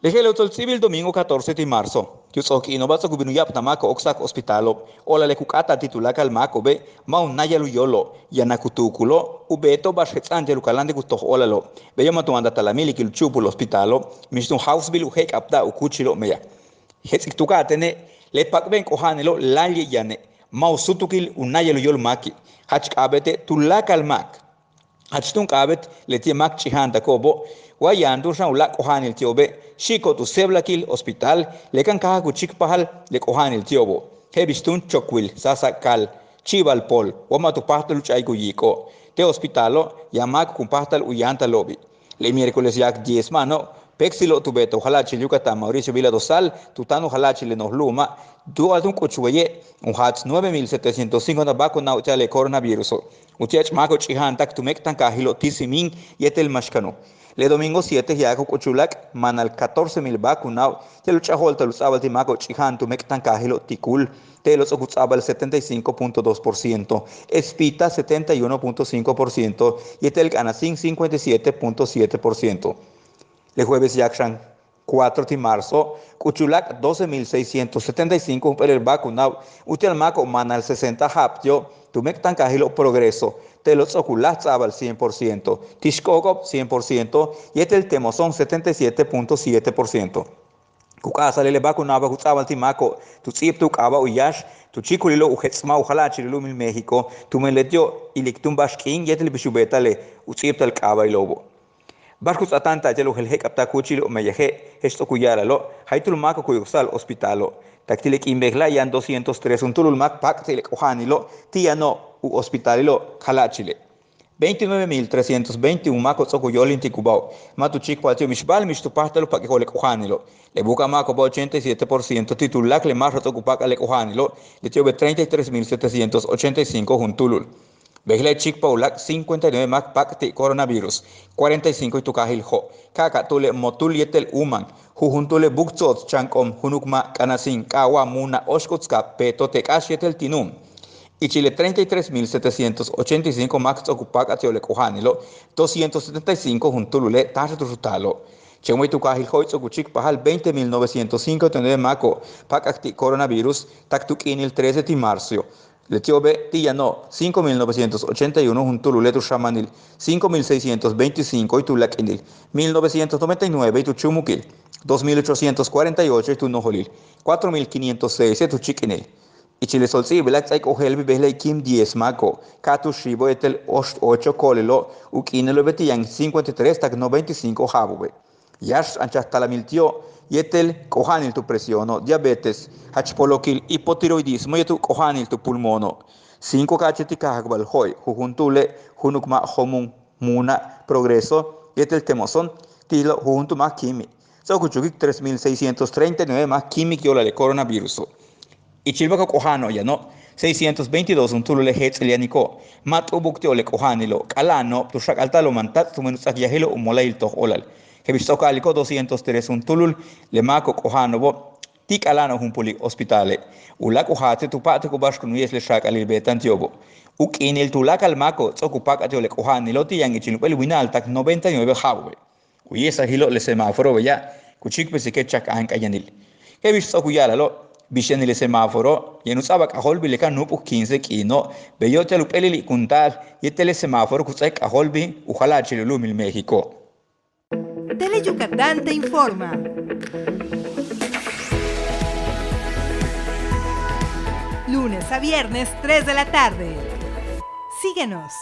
Lejele utol civil domingo 14 de marzo. Tiusok inovato gubinuyap na mako oksak hospitalo. Ola le kukata titulaka al mako be mau nayalu yolo yanakutukulo ubeto bashetsan jelu kalande gusto olalo. Be yamatu anda talamili kil chupul hospitalo. Mistun house bill uhek apda ukuchilo meya. Hetsik tukatene le pakben kohanelo lalye yane. Mau sutukil unayalu yolo maki. Hachk abete tulaka al mak. Hachtun kabet letie mak chihanta kobo wa yandu shan ula kohanil tiobe shiko tu seblakil hospital lekan kaha ku chik pahal le kohanil tiobo hebistun chokwil sasa kal chival pol wama tu pahtal uchay ku yiko te hospitalo yamak ku pahtal uyanta lobi le miércoles yak 10 mano pexilo tu beto halachi Yucatán Mauricio Vila Dosal tutano halachi le nohluma du altun kuchweye un hats 9750 bako na uchale coronavirus Utiach mako chihan tak tumek tan kahilo tisimin yetel mashkano. Le domingo 7 yako kuchulak manal 14,000 vacunado. Te lo chahol te lo sabal ti mako chihan tumek tan kahilo tikul. Te los okutsabal 75.2%. Espita 71.5%. Yetel ganasin 57.7%. Le jueves yakshan 4 de marzo, Cuchulac 12,675 per el vacunado, Utial Maco manal 60 haptio, Tumek Tancajilo progreso, Telos Oculat al 100%, Tishkogop 100%, y el Temozón 77.7%. Kukasa le vacunaba Kutzabal Timaco, tu Tzip tu Kaba Uyash, tu Chiculilo Ujetsma Ujalachilu mil México, tu Meletio Ilictum Bashkin, Yetel Bishubetale, Utzip tal Kaba y Lobo. Barcos atanta jelo helhek apta kuchilo meyeje esto kuyara lo haitul mako kuyusal hospitalo taktilek imbegla yan 203 untulul mak pak tele kohanilo tiano u hospitalilo kalachile 29,321 mako tsokuyolin tikubao matu chikpatio mishbal mishtupatalo pak kole kohanilo le buka mako ba 87% titulak le marro tsokupak ale kohanilo le tiobe 33,785 untulul Behle chik paulak 59 mak pakti coronavirus 45 itukahil ho kaka tule motul yetel uman huhuntule buktsot chankom hunukma kanasin kawa muna oshkutska peto tekash yetel tinum Ichile 33,785 mak tsokupak atiole kohanilo 275 huntulule tashatutalo Chemo itukahil ho tsokuchik pahal 20,959 mako pakakti coronavirus taktukinil 13 de marzo Letiobe Tillano 5,981 junto Letu Shamanil 5,625 y tu Lakinil 1,999 y tu Chumukil 2,848 y tu Nojolil 4,506 y tu Chikinil y Chile Solsi Black Psycho Helvi Behle Kim 10 Mako Katu Shibo etel 8 Kolelo Ukinelo Betian 53 tak 95 Habube Yash Anchastalamiltio Yetel kohanil tu presiono, diabetes, hachpolokil, hipotiroidismo, yetu kohanil tu pulmono. 5 kacheti kahagbal hoy, jujuntule, hunukma homun muna progreso, yetel temoson, tilo jujuntuma kimi. So kuchukik 3,639 más químic yola de coronavirus. Y chilbaka kohano ya no. 622 un tulo le hetzelianico. Mat ubukte ole kohanilo. Kalano, tu shak altalo mantat, tu menusak yahilo umolail to olal. Hebistocaliko 203 un tulul le mako kohanobo tik alano humpuli hospitale ulak uhate tu pate ko bash kunu yesle shak ali betan tiobo uk inil tulak al mako tsokupak atio le kohanilo ti yang ichil pel winal tak 99 hawe uyesa hilo le semáforo ya kuchik pe sike chak an kayanil hebistoku yala lo bishenil le semáforo yenusaba kahol bileka nupu 15 kino beyote lu pelili kuntal yetele semáforo kutsek aholbi ujala chilulu mil México Tele Yucatán te informa. Lunes a viernes, 3 de la tarde. Síguenos.